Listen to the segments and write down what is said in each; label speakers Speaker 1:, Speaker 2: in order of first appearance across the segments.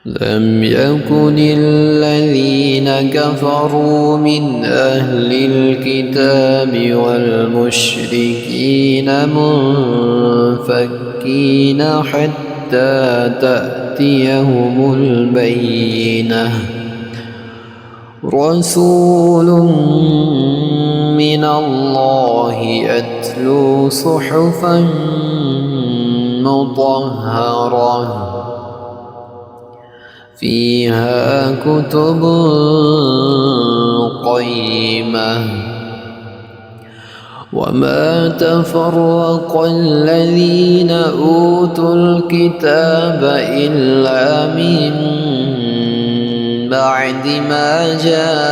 Speaker 1: لم يكن الذين كفروا من أهل الكتاب والمشركين منفكين حتى تأتيهم البينة رسول من الله يتلو صحفا مطهرة فيها كتب قيمة وما تفرق الذين أوتوا الكتاب إلا من بعد ما جاءتهم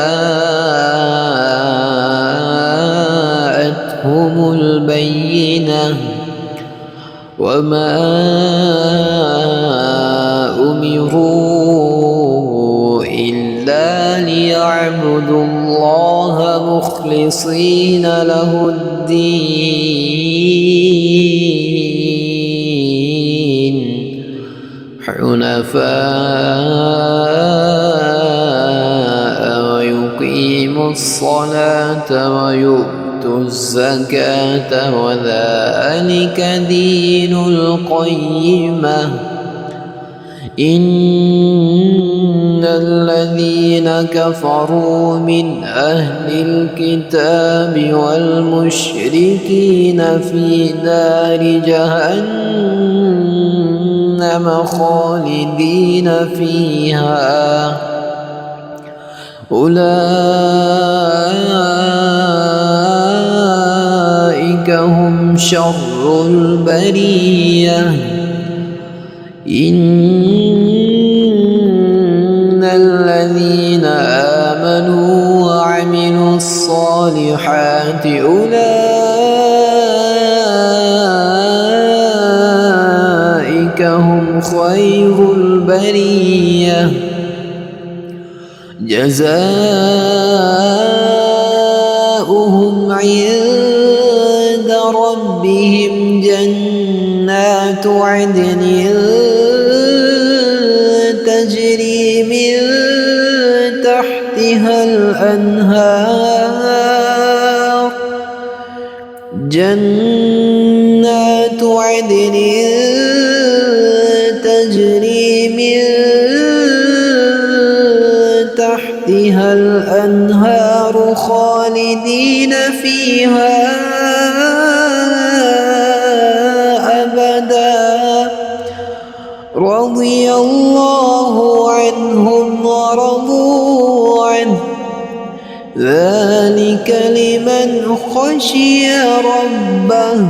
Speaker 1: البينة وما أمروا إلا ليعبدوا الله مخلصين له الدين حنفاء ويقيموا الصلاة ويؤتوا الزكاة وذلك دين القيمة إن الذين كفروا من أهل الكتاب والمشركين في نار جهنم خالدين فيها أولئك هم شر البرية إن الذين آمنوا وعملوا الصالحات أولئك هم خير البرية جزاؤهم عند ربهم جنات عدن تجري من تحتها الأنهار جنات عدن تجري من تحتها الأنهار خالدين فيها أبدا رضي الله عنهم ورضوا عنه ذلك لمن خشي ربه